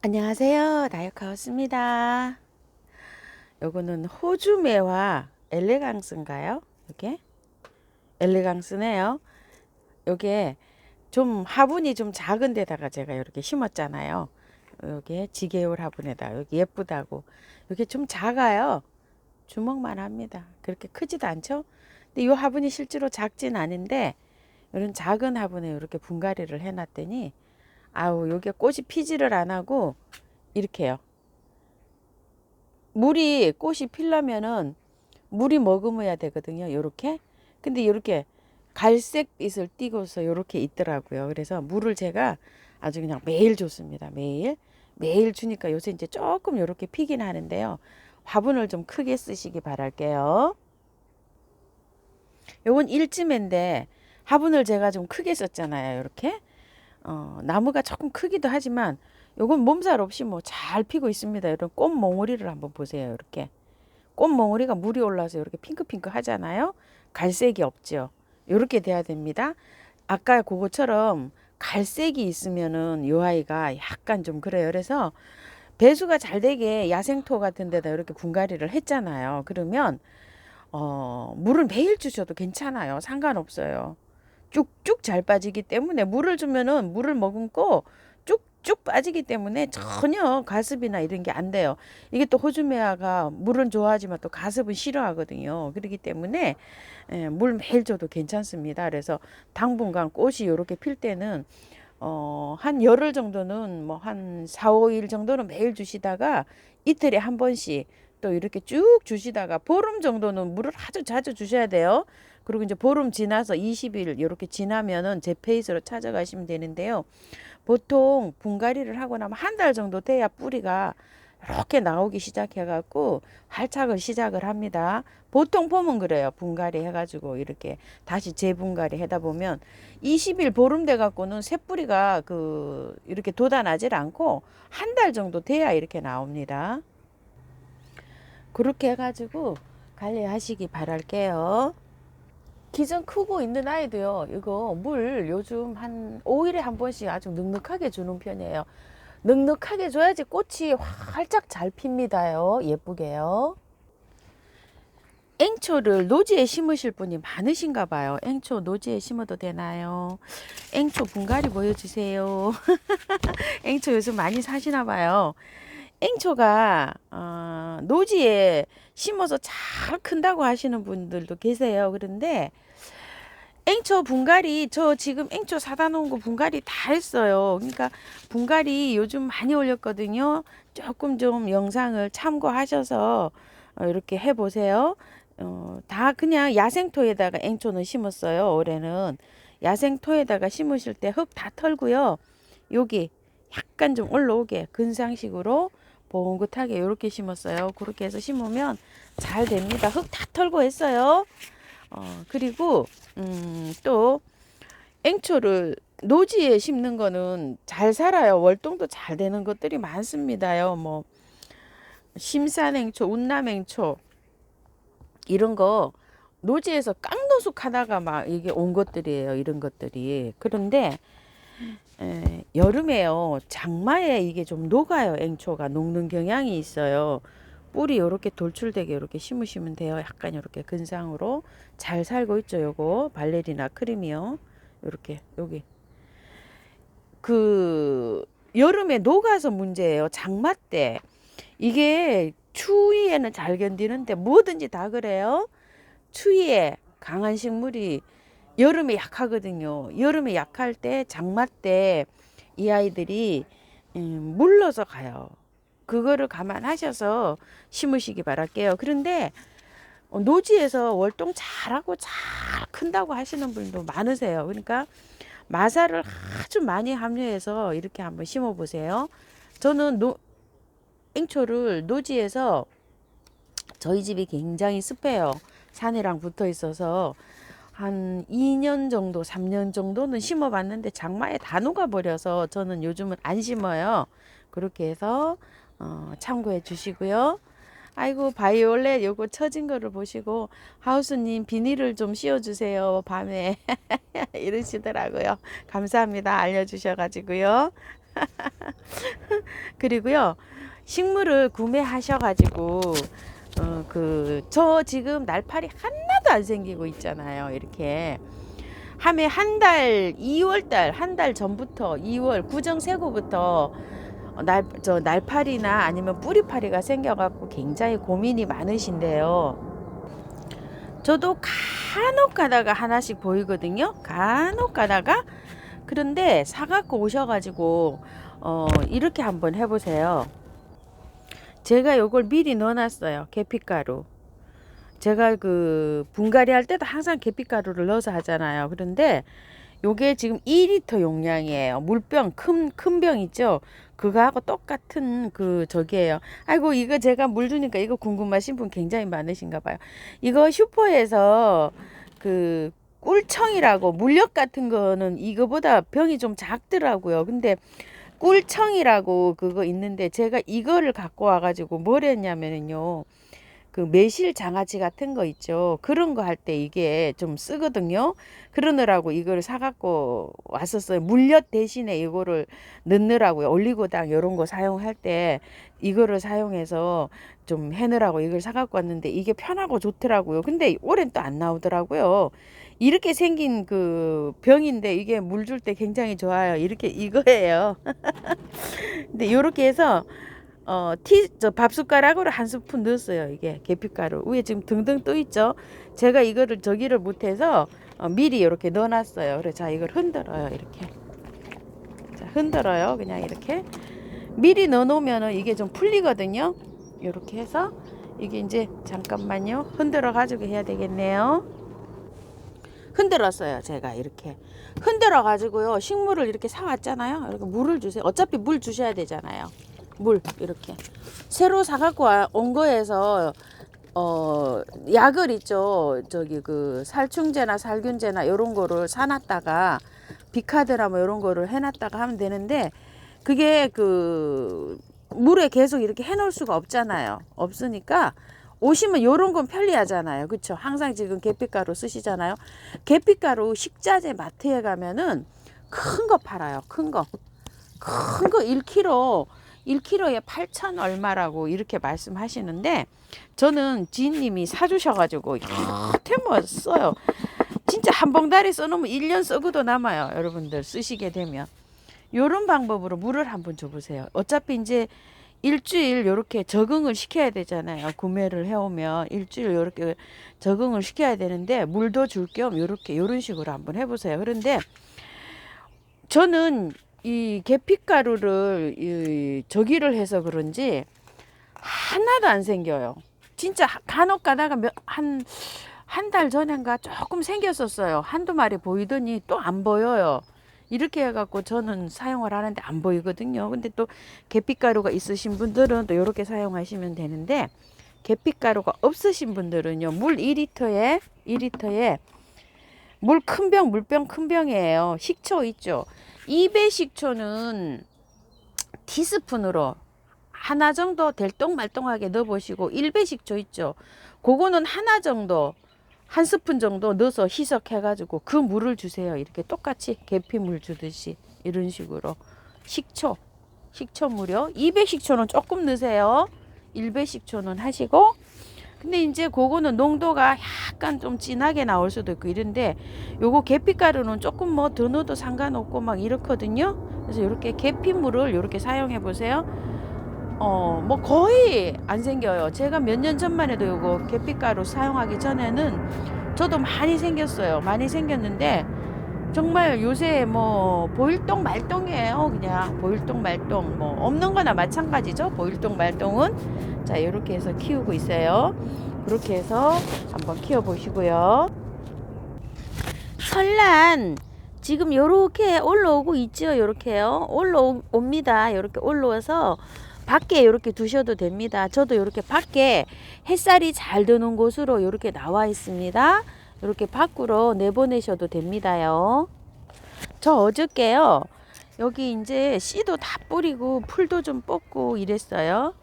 안녕하세요. 나요카우스입니다. 요거는 호주매와 엘레강스인가요? 이게 엘레강스네요. 요게 좀 화분이 좀 작은 데다가 제가 이렇게 심었잖아요. 요게 지게울 화분에다 여기 예쁘다고. 요게 좀 작아요. 주먹만 합니다. 그렇게 크지도 않죠? 근데 이 화분이 실제로 작진 않은데 이런 작은 화분에 이렇게 분갈이를 해놨더니 아우 요게 꽃이 피지를 안 하고 이렇게요. 물이 꽃이 피려면은 물이 머금어야 되거든요. 요렇게. 근데 요렇게 갈색빛을 띠고서 요렇게 있더라고요. 그래서 물을 제가 아주 그냥 매일 줬습니다. 매일. 매일 주니까 요새 이제 조금 요렇게 피긴 하는데요. 화분을 좀 크게 쓰시기 바랄게요. 요건 일지매인데 화분을 제가 좀 크게 썼잖아요. 요렇게. 나무가 조금 크기도 하지만 요건 몸살 없이 뭐 잘 피고 있습니다. 이런 꽃 몽우리를 한번 보세요. 이렇게. 꽃 몽우리가 물이 올라서 이렇게 핑크핑크 하잖아요. 갈색이 없죠. 이렇게 돼야 됩니다. 아까 그거처럼 갈색이 있으면은 요 아이가 약간 좀 그래요. 그래서 배수가 잘 되게 야생토 같은 데다 이렇게 분갈이를 했잖아요. 그러면 물을 매일 주셔도 괜찮아요. 상관없어요. 쭉쭉 잘 빠지기 때문에 물을 주면은 물을 머금고 쭉쭉 빠지기 때문에 전혀 가습이나 이런 게 안 돼요. 이게 또 호주메아가 물은 좋아하지만 또 가습은 싫어하거든요. 그렇기 때문에 물 매일 줘도 괜찮습니다. 그래서 당분간 꽃이 이렇게 필 때는 한 열흘 정도는 뭐 한 4, 5일 정도는 매일 주시다가 이틀에 한 번씩 또 이렇게 쭉 주시다가 보름 정도는 물을 아주 자주 주셔야 돼요. 그리고 이제 보름 지나서 20일 이렇게 지나면은 제 페이스로 찾아가시면 되는데요. 보통 분갈이를 하고 나면 한 달 정도 돼야 뿌리가 이렇게 나오기 시작해갖고 활착을 시작을 합니다. 보통 봄은 그래요. 분갈이 해가지고 이렇게 다시 재분갈이 하다 보면 20일 보름 돼갖고는 새뿌리가 이렇게 돋아나질 않고 한 달 정도 돼야 이렇게 나옵니다. 그렇게 해가지고 관리하시기 바랄게요. 기존 크고 있는 아이도요, 이거 물 요즘 한 5일에 한 번씩 아주 넉넉하게 주는 편이에요. 넉넉하게 줘야지 꽃이 활짝 잘 핍니다요. 예쁘게요. 앵초를 노지에 심으실 분이 많으신가 봐요. 앵초 노지에 심어도 되나요? 앵초 분갈이 보여주세요. 앵초 요즘 많이 사시나 봐요. 앵초가 노지에 심어서 잘 큰다고 하시는 분들도 계세요. 그런데 앵초 분갈이 저 지금 앵초 사다 놓은 거 분갈이 다 했어요. 그러니까 분갈이 요즘 많이 올렸거든요. 조금 좀 영상을 참고하셔서 이렇게 해보세요. 다 그냥 야생토에다가 앵초는 심었어요. 올해는 야생토에다가 심으실 때 흙 다 털고요. 여기 약간 좀 올라오게 근상식으로 봉긋하게 이렇게 심었어요. 그렇게 해서 심으면 잘 됩니다. 흙 다 털고 했어요. 그리고 또 앵초를 노지에 심는 거는 잘 살아요. 월동도 잘 되는 것들이 많습니다요. 뭐 심산앵초, 운남앵초 이런 거 노지에서 깡노숙 하다가 막 이게 온 것들이에요. 이런 것들이. 그런데 여름에요. 장마에 이게 좀 녹아요. 앵초가 녹는 경향이 있어요. 뿌리 요렇게 돌출되게 이렇게 심으시면 돼요. 약간 이렇게 근상으로 잘 살고 있죠. 요거 발레리나 크림이요. 요렇게 여기 그 여름에 녹아서 문제예요. 장마 때 이게 추위에는 잘 견디는데 뭐든지 다 그래요. 추위에 강한 식물이 여름에 약하거든요. 여름에 약할 때 장마 때 이 아이들이 물러서 가요. 그거를 감안하셔서 심으시기 바랄게요. 그런데 노지에서 월동 잘하고 잘 큰다고 하시는 분도 많으세요. 그러니까 마사를 아주 많이 함유해서 이렇게 한번 심어 보세요. 저는 앵초를 노지에서 저희 집이 굉장히 습해요. 산이랑 붙어 있어서 한 2년 정도, 3년 정도는 심어 봤는데 장마에 다 녹아버려서 저는 요즘은 안 심어요. 그렇게 해서 참고해 주시고요. 아이고 바이올렛 요거 처진 거를 보시고 하우스님 비닐을 좀 씌워 주세요. 밤에 이러시더라고요. 감사합니다. 알려주셔 가지고요. 그리고요, 식물을 구매하셔가지고 저 지금 날파리 하나도 안 생기고 있잖아요. 이렇게 함에 한 달, 2월달 한 달 전부터 2월 구정세고부터 날파리나 아니면 뿌리파리가 생겨갖고 굉장히 고민이 많으신데요. 저도 간혹 가다가 하나씩 보이거든요. 간혹 가다가. 그런데 사갖고 오셔가지고 이렇게 한번 해보세요. 제가 요걸 미리 넣어놨어요. 계피가루. 제가 분갈이 할 때도 항상 계피가루를 넣어서 하잖아요. 그런데 요게 지금 2리터 용량이에요. 물병, 큰 병 있죠? 그거하고 똑같은 저기예요. 아이고, 이거 제가 물 주니까 이거 궁금하신 분 굉장히 많으신가 봐요. 이거 슈퍼에서 꿀청이라고, 물엿 같은 거는 이거보다 병이 좀 작더라고요. 근데 꿀청이라고 그거 있는데 제가 이거를 갖고 와가지고 뭘 했냐면요. 매실 장아찌 같은 거 있죠. 그런 거 할 때 이게 좀 쓰거든요. 그러느라고 이걸 사갖고 왔었어요. 물엿 대신에 이거를 넣느라고요. 올리고당 이런 거 사용할 때 이거를 사용해서 좀 해느라고 이걸 사갖고 왔는데 이게 편하고 좋더라고요. 근데 올해는 또 안 나오더라고요. 이렇게 생긴 병인데 이게 물 줄 때 굉장히 좋아요. 이렇게 이거예요. 근데 이렇게 해서 밥숟가락으로 한 스푼 넣었어요. 이게 계피가루. 위에 지금 등등 떠 있죠. 제가 이거를 저기를 못해서 미리 이렇게 넣어놨어요. 그래서 자, 이걸 흔들어요. 이렇게. 자, 흔들어요. 그냥 이렇게. 미리 넣어놓으면은 이게 좀 풀리거든요. 이렇게 해서 이게 이제 잠깐만요. 흔들어 가지고 해야 되겠네요. 흔들었어요. 제가 이렇게. 흔들어 가지고요. 식물을 이렇게 사왔잖아요. 이렇게 물을 주세요. 어차피 물 주셔야 되잖아요. 물 이렇게 새로 사갖고 온 거에서 약을 있죠. 저기 살충제나 살균제나 이런 거를 사놨다가 비카드나 뭐 이런 거를 해놨다가 하면 되는데 그게 물에 계속 이렇게 해놓을 수가 없잖아요. 없으니까 오시면 요런 건 편리하잖아요. 그쵸? 항상 지금 계피가루 쓰시잖아요. 계피가루 식자재 마트에 가면은 큰 거 팔아요. 큰 거 1kg에 8천 얼마라고 이렇게 말씀하시는데 저는 지인님이 사주셔가지고 이렇게 뭐 써요. 진짜 한 봉다리 써놓으면 1년 썩어도 남아요. 여러분들 쓰시게 되면 요런 방법으로 물을 한번 줘보세요. 어차피 이제 일주일 요렇게 적응을 시켜야 되잖아요. 구매를 해오면 일주일 요렇게 적응을 시켜야 되는데 물도 줄 겸 요런 식으로 한번 해보세요. 그런데 저는 이 계피가루를 저기를 해서 그런지 하나도 안 생겨요. 진짜 간혹 가다가 한 달 전인가 조금 생겼었어요. 한두 마리 보이더니 또 안 보여요. 이렇게 해갖고 저는 사용을 하는데 안 보이거든요. 근데 또 계피가루가 있으신 분들은 또 이렇게 사용하시면 되는데 계피가루가 없으신 분들은요. 물 2리터에 물 큰 병, 물병 큰 병이에요. 식초 있죠. 2배 식초는 티스푼으로 하나 정도 될똥말똥하게 넣어보시고 1배 식초 있죠. 그거는 하나 정도 한 스푼 정도 넣어서 희석해가지고 그 물을 주세요. 이렇게 똑같이 계피물 주듯이 이런 식으로 식초물이요. 2배 식초는 조금 넣으세요. 1배 식초는 하시고 근데 이제 그거는 농도가 약간 좀 진하게 나올 수도 있고 이런데 요거 계피가루는 조금 뭐 더 넣어도 상관없고 막 이렇거든요. 그래서 이렇게 계피물을 이렇게 사용해 보세요. 뭐 거의 안 생겨요. 제가 몇 년 전만 해도 요거 계피가루 사용하기 전에는 저도 많이 생겼어요. 많이 생겼는데 정말 요새 뭐 보일동 말동이에요. 그냥 보일동 말동 뭐 없는 거나 마찬가지죠. 보일동 말동은 자 이렇게 해서 키우고 있어요. 그렇게 해서 한번 키워 보시고요. 설란 지금 요렇게 올라오고 있죠. 요렇게요. 올라옵니다. 요렇게 올라와서 밖에 이렇게 두셔도 됩니다. 저도 이렇게 밖에 햇살이 잘 드는 곳으로 이렇게 나와 있습니다. 이렇게 밖으로 내보내셔도 됩니다요. 저 어저께요. 여기 이제 씨도 다 뿌리고 풀도 좀 뽑고 이랬어요.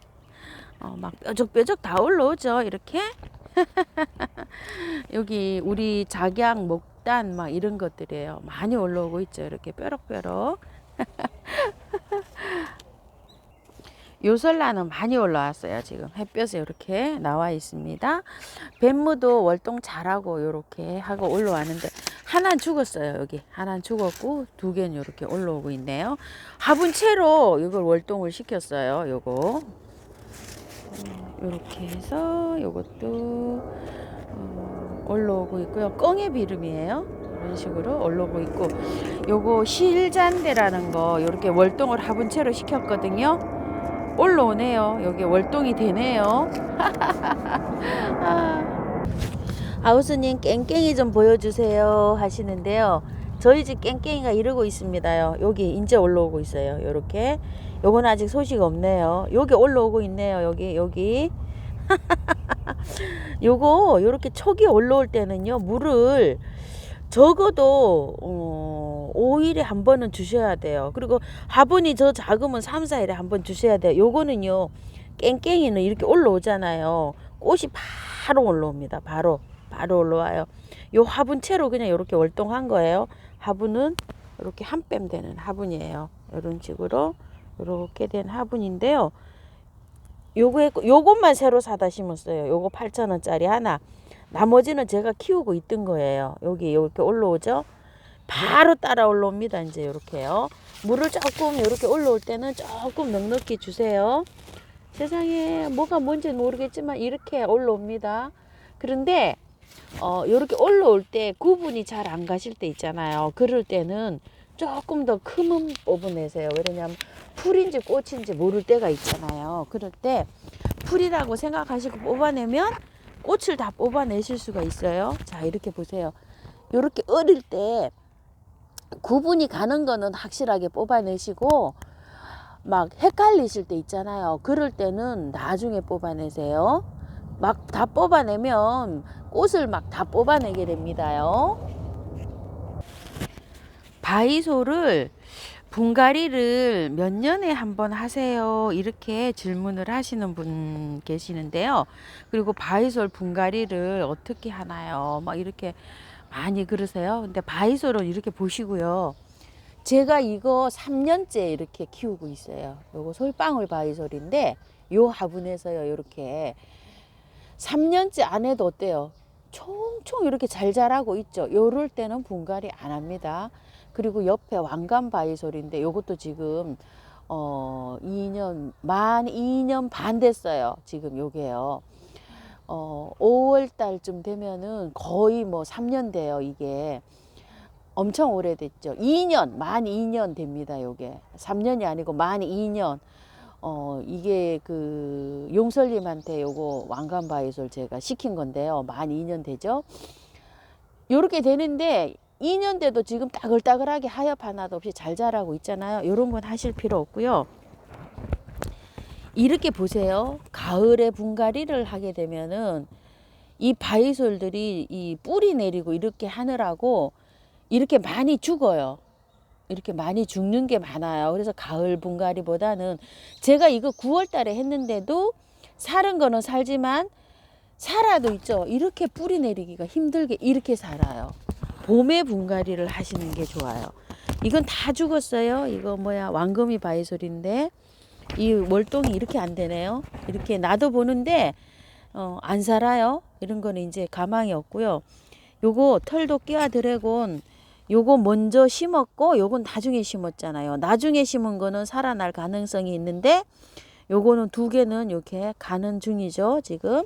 막 뾰족뾰족 다 올라오죠. 이렇게. 여기 우리 작약, 목단 막 이런 것들이에요. 많이 올라오고 있죠. 이렇게 뾰록뾰록. 요설라는 많이 올라왔어요. 지금 햇볕에 이렇게 나와 있습니다. 뱀무도 월동 잘하고 이렇게 하고 올라왔는데 하나 죽었어요. 여기 하나 죽었고 두 개는 이렇게 올라오고 있네요. 화분채로 이걸 월동을 시켰어요. 요거 이렇게 해서 요것도 올라오고 있고요. 껑의 비름이에요. 이런 식으로 올라오고 있고, 요거 실잔대라는 거 이렇게 월동을 화분채로 시켰거든요. 올라오네요. 여기 월동이 되네요. 하우스님 깽깽이 좀 보여주세요 하시는데요. 저희 집 깽깽이가 이러고 있습니다요. 여기 이제 올라오고 있어요. 요렇게. 요건 아직 소식 없네요. 여기 올라오고 있네요. 여기 요거 요렇게 촉이 올라올 때는요, 물을 적어도 5일에 한 번은 주셔야 돼요. 그리고 화분이 저 작으면 3, 4일에 한 번 주셔야 돼요. 요거는요, 깽깽이는 이렇게 올라오잖아요. 꽃이 바로 올라옵니다. 바로 올라와요. 요 화분채로 그냥 이렇게 월동한 거예요. 화분은 이렇게 한 뺨 되는 화분이에요. 이런 식으로 이렇게 된 화분인데요. 요것만 새로 사다 심었어요. 요거 8,000원짜리 하나. 나머지는 제가 키우고 있던 거예요. 여기 이렇게 올라오죠. 바로 따라 올라옵니다. 이제 이렇게요. 물을 조금 이렇게 올라올 때는 조금 넉넉히 주세요. 세상에 뭐가 뭔지 모르겠지만 이렇게 올라옵니다. 그런데 이렇게 올라올 때 구분이 잘 안 가실 때 있잖아요. 그럴 때는 조금 더 크면 뽑아내세요. 왜냐면 풀인지 꽃인지 모를 때가 있잖아요. 그럴 때 풀이라고 생각하시고 뽑아내면 꽃을 다 뽑아내실 수가 있어요. 자, 이렇게 보세요. 이렇게 어릴 때 구분이 가는 거는 확실하게 뽑아내시고, 막 헷갈리실 때 있잖아요. 그럴 때는 나중에 뽑아내세요. 막 다 뽑아내면 꽃을 막 다 뽑아내게 됩니다요. 바이솔을 분갈이를 몇 년에 한 번 하세요? 이렇게 질문을 하시는 분 계시는데요. 그리고 바이솔 분갈이를 어떻게 하나요? 막 이렇게 많이 그러세요. 근데 바이솔은 이렇게 보시고요. 제가 이거 3년째 이렇게 키우고 있어요. 요거 솔방울 바이솔인데 요 화분에서요, 이렇게 3년째 안 해도 어때요? 총총 이렇게 잘 자라고 있죠. 요럴 때는 분갈이 안 합니다. 그리고 옆에 왕관 바이솔인데 요것도 지금 2년 만 2년 반 됐어요. 지금 요게요. 5월 달쯤 되면은 거의 뭐 3년 돼요. 이게 엄청 오래됐죠. 2년 만 2년 됩니다. 요게 3년이 아니고 만 2년. 이게 그 용설님한테 요거 왕관 바이솔 제가 시킨 건데요. 만 2년 되죠. 요렇게 되는데 2년 돼도 지금 따글따글하게 하엽 하나도 없이 잘 자라고 있잖아요. 요런 건 하실 필요 없고요. 이렇게 보세요. 가을에 분갈이를 하게 되면은 이 바이솔들이 이 뿌리 내리고 이렇게 하느라고 이렇게 많이 죽어요. 이렇게 많이 죽는 게 많아요. 그래서 가을 분갈이보다는 제가 이거 9월 달에 했는데도 살은 거는 살지만 살아도 있죠. 이렇게 뿌리 내리기가 힘들게 이렇게 살아요. 봄에 분갈이를 하시는 게 좋아요. 이건 다 죽었어요. 이거 뭐야, 왕거미 바이솔인데 이 월동이 이렇게 안 되네요. 이렇게 놔둬 보는데 안 살아요. 이런 거는 이제 가망이 없고요. 요거 털도 끼와 드래곤 요거 먼저 심었고 요건 나중에 심었잖아요. 나중에 심은 거는 살아날 가능성이 있는데 요거는 두 개는 이렇게 가는 중이죠. 지금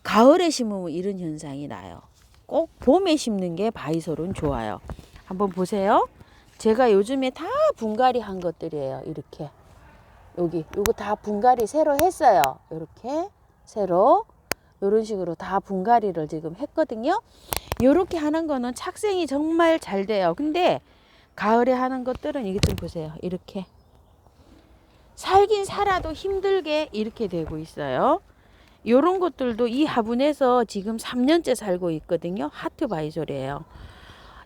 가을에 심으면 이런 현상이 나요. 꼭 봄에 심는 게 바이솔은 좋아요. 한번 보세요. 제가 요즘에 다 분갈이 한 것들이에요. 이렇게 요거 다 분갈이 새로 했어요. 이렇게 새로 이런 식으로 다 분갈이를 지금 했거든요. 이렇게 하는 거는 착생이 정말 잘 돼요. 근데 가을에 하는 것들은 이게 좀 보세요. 이렇게 살긴 살아도 힘들게 이렇게 되고 있어요. 이런 것들도 이 화분에서 지금 3년째 살고 있거든요. 하트 바이솔이에요.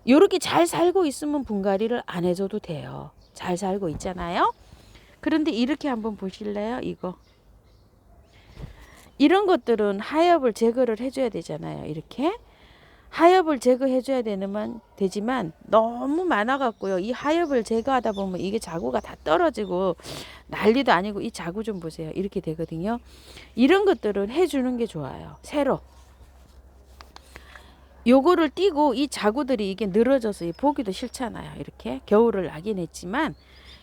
이렇게 잘 살고 있으면 분갈이를 안 해줘도 돼요. 잘 살고 있잖아요. 그런데 이렇게 한번 보실래요? 이거 이런 것들은 하엽을 제거를 해줘야 되잖아요. 이렇게 하엽을 제거해 줘야 되지만 너무 많아 갖고요. 이 하엽을 제거하다 보면 이게 자구가 다 떨어지고 난리도 아니고, 이 자구 좀 보세요. 이렇게 되거든요. 이런 것들은 해 주는 게 좋아요. 새로 요거를 띄고 이 자구들이 이게 늘어져서 보기도 싫잖아요. 이렇게 겨울을 나긴 했지만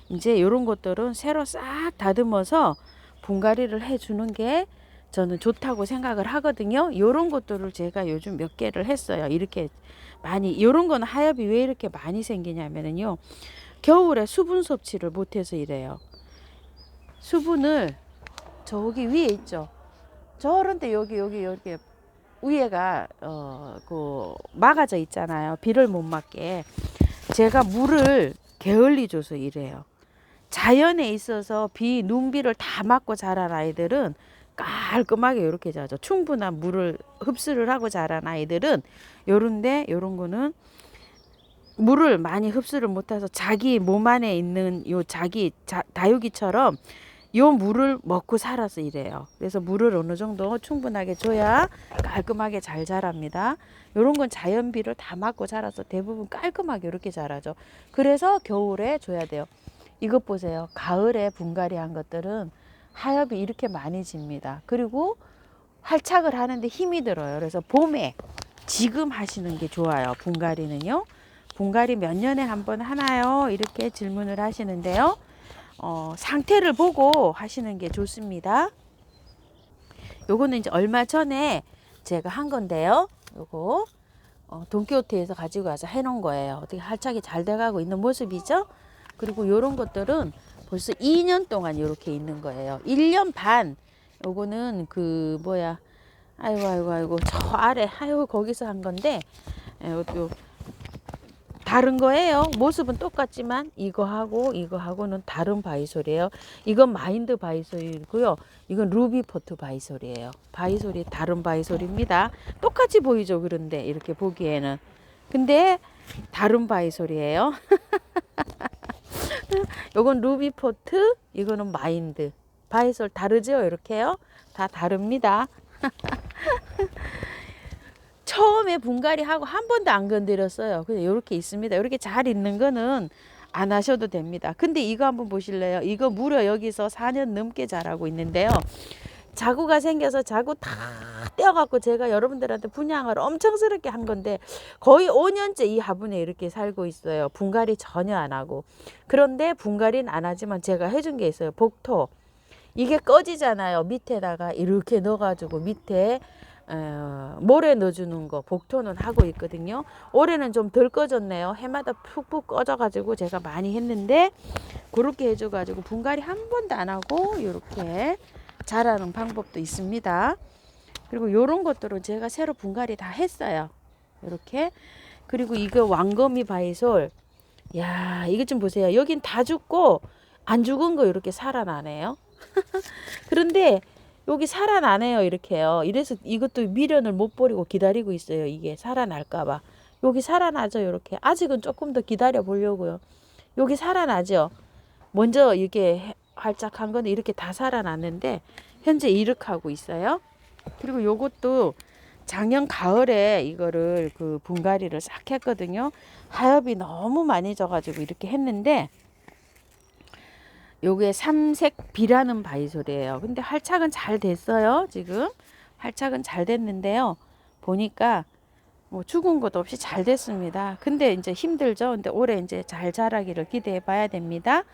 이제 요런 것들은 새로 싹 다듬어서 분갈이를 해 주는 게 저는 좋다고 생각을 하거든요. 요런 것들을 제가 요즘 몇 개를 했어요. 이렇게 많이, 요런 거는 하엽이 왜 이렇게 많이 생기냐면요, 겨울에 수분 섭취를 못해서 이래요. 수분을 저기 위에 있죠. 저런데 여기 위에가 그 막아져 있잖아요. 비를 못 맞게. 제가 물을 게을리 줘서 이래요. 자연에 있어서 눈비를 다 맞고 자란 아이들은 깔끔하게 이렇게 자죠. 충분한 물을 흡수를 하고 자란 아이들은 요런데, 요런 거는 물을 많이 흡수를 못해서 자기 몸 안에 있는 요 다육이처럼 요 물을 먹고 살아서 이래요. 그래서 물을 어느 정도 충분하게 줘야 깔끔하게 잘 자랍니다. 요런 건 자연비를 다 맞고 자라서 대부분 깔끔하게 이렇게 자라죠. 그래서 겨울에 줘야 돼요. 이것 보세요. 가을에 분갈이 한 것들은 하엽이 이렇게 많이 집니다. 그리고 활착을 하는데 힘이 들어요. 그래서 봄에 지금 하시는 게 좋아요. 분갈이는요. 분갈이 몇 년에 한 번 하나요? 이렇게 질문을 하시는데요. 상태를 보고 하시는 게 좋습니다. 요거는 이제 얼마 전에 제가 한 건데요. 요거 돈키호테에서 가지고 와서 해놓은 거예요. 어떻게 활착이 잘 돼가고 있는 모습이죠. 그리고 요런 것들은 벌써 2년 동안 이렇게 있는 거예요. 1년 반. 요거는 그 뭐야, 아이고 저 아래, 아이고 거기서 한 건데, 요 다른 거예요. 모습은 똑같지만 이거하고는 다른 바이솔이에요. 이건 마인드 바이솔이고요. 이건 루비포트 바이솔이에요. 바이솔이 다른 바이솔입니다. 똑같이 보이죠. 그런데 이렇게 보기에는. 근데 다른 바이솔이에요. 요건 루비포트, 이거는 마인드. 바이솔 다르죠? 이렇게요. 다 다릅니다. 처음에 분갈이 하고 한 번도 안 건드렸어요. 그냥 이렇게 있습니다. 이렇게 잘 있는 거는 안 하셔도 됩니다. 근데 이거 한번 보실래요? 이거 무려 여기서 4년 넘게 자라고 있는데요. 자구가 생겨서 자구 다 떼어갖고 제가 여러분들한테 분양을 엄청스럽게 한 건데 거의 5년째 이 화분에 이렇게 살고 있어요. 분갈이 전혀 안 하고. 그런데 분갈이는 안 하지만 제가 해준 게 있어요. 복토. 이게 꺼지잖아요. 밑에다가 이렇게 넣어가지고 밑에 모래 넣어주는 거 복토는 하고 있거든요. 올해는 좀 덜 꺼졌네요. 해마다 푹푹 꺼져가지고 제가 많이 했는데 그렇게 해줘가지고 분갈이 한 번도 안 하고 이렇게 자라는 방법도 있습니다. 그리고 요런 것들은 제가 새로 분갈이 다 했어요. 이렇게. 그리고 이거 왕거미 바이솔. 야, 이거 좀 보세요. 여긴 다 죽고 안 죽은 거 이렇게 살아나네요. 그런데 여기 살아나네요. 이렇게요. 이래서 이것도 미련을 못 버리고 기다리고 있어요. 이게 살아날까봐. 여기 살아나죠. 이렇게. 아직은 조금 더 기다려 보려고요. 여기 살아나죠. 먼저 이게 활짝한 건 이렇게 다 살아났는데 현재 이렇게 하고 있어요. 그리고 요것도 작년 가을에 이거를 그 분갈이를 싹 했거든요. 하엽이 너무 많이 져가지고 이렇게 했는데 요게 삼색 비라는 바이솔이에요. 근데 활착은 잘 됐어요. 지금 활착은 잘 됐는데요. 보니까 뭐 죽은 것도 없이 잘 됐습니다. 근데 이제 힘들죠. 근데 올해 이제 잘 자라기를 기대해 봐야 됩니다.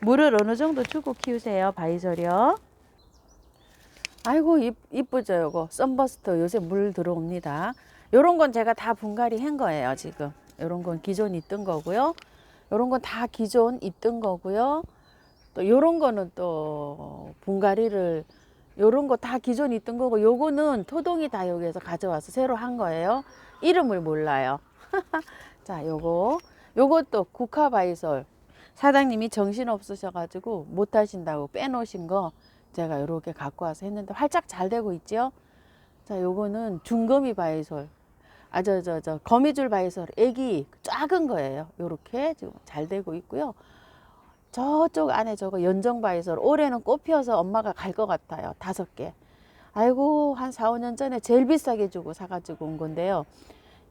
물을 어느 정도 주고 키우세요. 바이솔이요. 아이고 이쁘죠. 요거 썬버스터 요새 물 들어옵니다. 요런 건 제가 다 분갈이 한 거예요. 지금 요런 건 기존 있던 거고요. 요런 건 다 기존 있던 거고요. 또 요런 거는 또 분갈이를 요런 거 다 기존 있던 거고, 요거는 토동이 다 여기에서 가져와서 새로 한 거예요. 이름을 몰라요. 자, 요것도 국화바이솔. 사장님이 정신 없으셔가지고 못 하신다고 빼놓으신 거 제가 요렇게 갖고 와서 했는데 활짝 잘 되고 있죠. 자, 요거는 중거미 바이솔. 거미줄 바이솔. 애기 작은 거예요. 요렇게 지금 잘 되고 있고요. 저쪽 안에 저거 연정바이솔. 올해는 꽃 피어서 엄마가 갈 것 같아요. 5개. 아이고, 한 4, 5년 전에 제일 비싸게 주고 사가지고 온 건데요.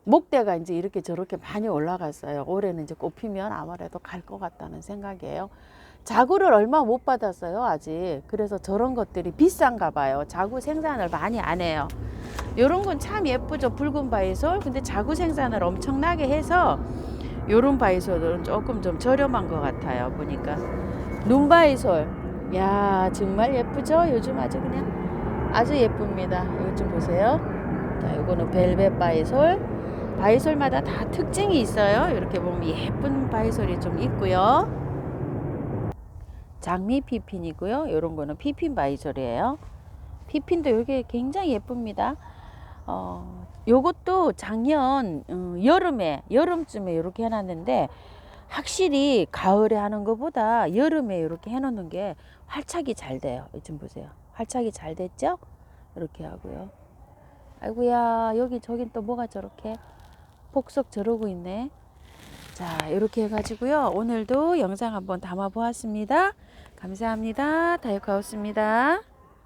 목대가 이제 이렇게 저렇게 많이 올라갔어요. 올해는 이제 꽃 피면 아무래도 갈 것 같다는 생각이에요. 자구를 얼마 못 받았어요, 아직. 그래서 저런 것들이 비싼가 봐요. 자구 생산을 많이 안 해요. 요런 건 참 예쁘죠, 붉은 바이솔. 근데 자구 생산을 엄청나게 해서 요런 바이솔은 조금 좀 저렴한 것 같아요, 보니까. 눈바이솔, 야 정말 예쁘죠. 요즘 아주 그냥 아주 예쁩니다. 이거 좀 보세요. 자, 요거는 벨벳 바이솔. 바이솔마다 다 특징이 있어요. 이렇게 보면 예쁜 바이솔이 좀 있고요. 장미 피핀이고요. 이런 거는 피핀 바이솔이에요. 피핀도 이게 굉장히 예쁩니다. 요것도 작년 여름쯤에 이렇게 해놨는데 확실히 가을에 하는 것보다 여름에 이렇게 해놓는 게 활착이 잘 돼요. 좀 보세요. 활착이 잘 됐죠? 이렇게 하고요. 아이고야, 여기 저긴 또 뭐가 저렇게 폭석 저러고 있네. 자, 이렇게 해가지고요. 오늘도 영상 한번 담아 보았습니다. 감사합니다. 다육하우스입니다.